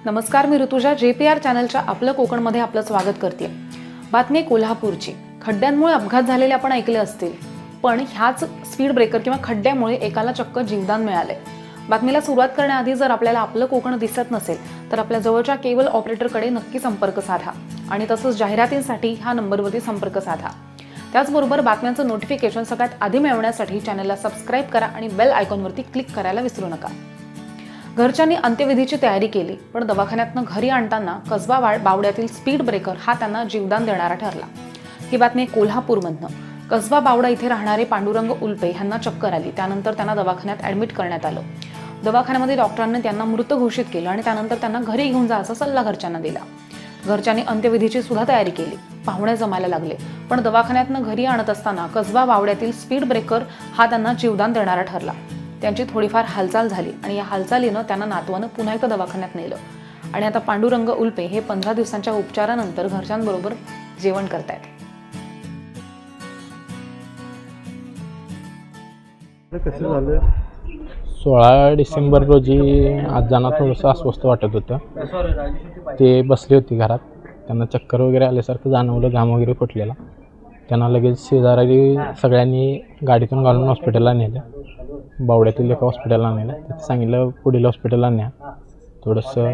नमस्कार, मी ऋतुजा JPR चॅनलच्या आपलं कोकणमध्ये आपलं स्वागत करते। बातमी कोल्हापूरची। खड्ड्यांमुळे अपघात झालेले आपण ऐकले असतील, पण ह्याच स्पीड ब्रेकर किंवा खड्ड्यामुळे एकाला चक्क जीवदान मिळाले। बातमीला सुरुवात करण्याआधी जर आपल्याला आपलं कोकण दिसत नसेल तर आपल्या जवळच्या केबल ऑपरेटरकडे नक्की संपर्क साधा आणि तसंच जाहिरातींसाठी ह्या नंबरवरती संपर्क साधा। त्याचबरोबर बातम्यांचं नोटिफिकेशन सगळ्यात आधी मिळवण्यासाठी चॅनलला सबस्क्राइब करा आणि बेल आयकॉनवरती क्लिक करायला विसरू नका। घरच्यांनी अंत्यविधीची तयारी केली, पण दवाखान्यातनं घरी आणताना कसबा बावड्यातील स्पीड ब्रेकर हा त्यांना जीवदान देणारा ठरला। ही बातमी कोल्हापूरमधनं। कसबा बावडा इथे राहणारे पांडुरंग उल्पे यांना चक्कर आली, त्यानंतर त्यांना दवाखान्यात ॲडमिट करण्यात आलं। दवाखान्यामध्ये डॉक्टरांनी त्यांना मृत घोषित केलं आणि त्यानंतर त्यांना घरी घेऊन जायचा सल्ला घरच्यांना दिला। घरच्यांनी अंत्यविधीची सुद्धा तयारी केली, पाहुणे जमायला लागले, पण दवाखान्यातनं घरी आणत असताना कसबा बावड्यातील स्पीड ब्रेकर हा त्यांना जीवदान देणारा ठरला। त्यांची थोडीफार हालचाल झाली आणि या हालचालीनं त्यांना नातवानं पुन्हा एकदा दवाखान्यात नेलं आणि आता पांडुरंग उल्पे हे 15 दिवसांच्या उपचारानंतर घरच्यांबरोबर जेवण करतायत। कसं झालं? 16 डिसेंबर रोजी आजांना थोडंसं अस्वस्थ वाटत होतं। ते बसले होते घरात, त्यांना चक्कर वगैरे आल्यासारखं जाणवलं, घाम वगैरे फुटलेला। त्यांना लगेच शेजारी सगळ्यांनी गाडीतून घालून हॉस्पिटलला नेलं, बावड्यातील एका हॉस्पिटलला नेलं। तिथे सांगितलं पुढील हॉस्पिटलला न्या, थोडंसं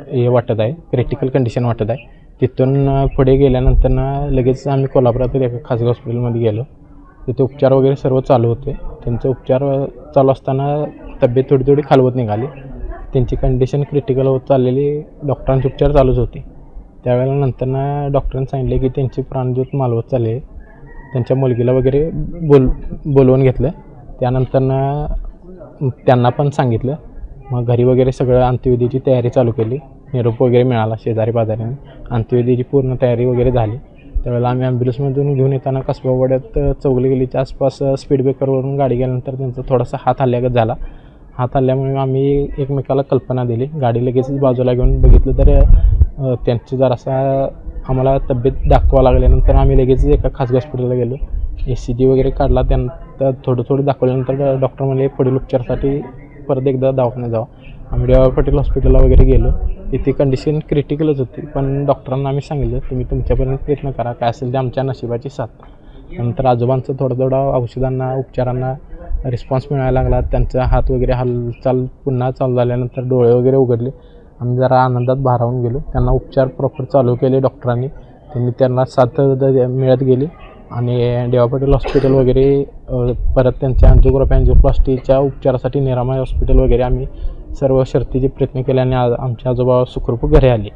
हे वाटत आहे, क्रिटिकल कंडिशन वाटत आहे। तिथून पुढे गेल्यानंतर लगेच आम्ही कोल्हापुरातील एका खाजगी हॉस्पिटलमध्ये गेलो। तिथे उपचार वगैरे सर्व चालू होते। त्यांचे उपचार चालू असताना तब्येत थोडी खालवत निघाली, त्यांची कंडिशन क्रिटिकल होत चाललेली, डॉक्टरांचे उपचार चालूच होते। त्यावेळेला नंतर डॉक्टरांनी सांगितले की त्यांची प्राणज्योत मालवत चालली आहे। त्यांच्या मुलगीला वगैरे बोलवून घेतलं। त्यानंतर त्यांना पण सांगितलं, मग घरी वगैरे सगळं अंत्यविधीची तयारी चालू केली। निरोप वगैरे मिळाला शेजारी पाजाऱ्यांनी, अंत्यविधीची पूर्ण तयारी वगैरे झाली। त्यावेळेला आम्ही ॲम्ब्युलन्समधून घेऊन येताना कसबावाड्यात चौगुलेगलीच्या आसपास स्पीड ब्रेकरवरून गाडी गेल्यानंतर त्यांचा थोडासा हात हल्ल्यागत झाला। हात हल्ल्यामुळे आम्ही एकमेकाला कल्पना दिली, गाडी लगेच बाजूला घेऊन बघितलं तर त्यांची जरासा आम्हाला तब्येत दाखवा लागल्यानंतर आम्ही लगेच एका खाजगी हॉस्पिटलला गेलो। ECG वगैरे काढला, त्यानंतर थोडं दाखवल्यानंतर डॉक्टर म्हणले पुढील उपचारासाठी परत एकदा दवाखान्यात जावा। आम्ही DY पाटील हॉस्पिटलला वगैरे गेलो, तिथे कंडिशन क्रिटिकलच होती, पण डॉक्टरांना आम्ही सांगितलं तुम्ही तुमच्यापर्यंत प्रयत्न करा, काय असेल ते आमच्या नशिबाची साथ। नंतर आजोबांचं थोडं औषधांना उपचारांना रिस्पॉन्स मिळायला लागला। त्यांचा हात वगैरे हालचाल पुन्हा चालू झाल्यानंतर डोळे वगैरे उघडले। आम्ही जरा आनंदात भारावून गेलो। त्यांना उपचार प्रॉपर चालू केले डॉक्टरांनी, त्यांना साथ मिळत गेली आणि DY पाटील हॉस्पिटल वगैरे परत त्यांच्या अँजिओप्लास्टीच्या उपचारासाठी निरामय हॉस्पिटल वगैरे आम्ही सर्व शर्तीचे प्रयत्न केले आणि आमचे आजोबा सुखरूप घरी आले।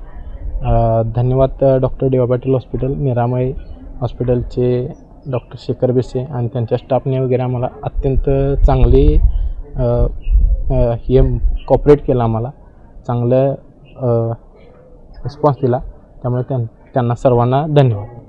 धन्यवाद डॉक्टर DY पाटील हॉस्पिटल, निरामय हॉस्पिटलचे डॉक्टर शेखर बेसे आणि त्यांच्या स्टाफने वगैरे आम्हाला अत्यंत चांगली हे कॉपरेट केलं, आम्हाला चांगलं रिस्पॉन्स दिला। त्यामुळे त्यांना सर्वांना धन्यवाद।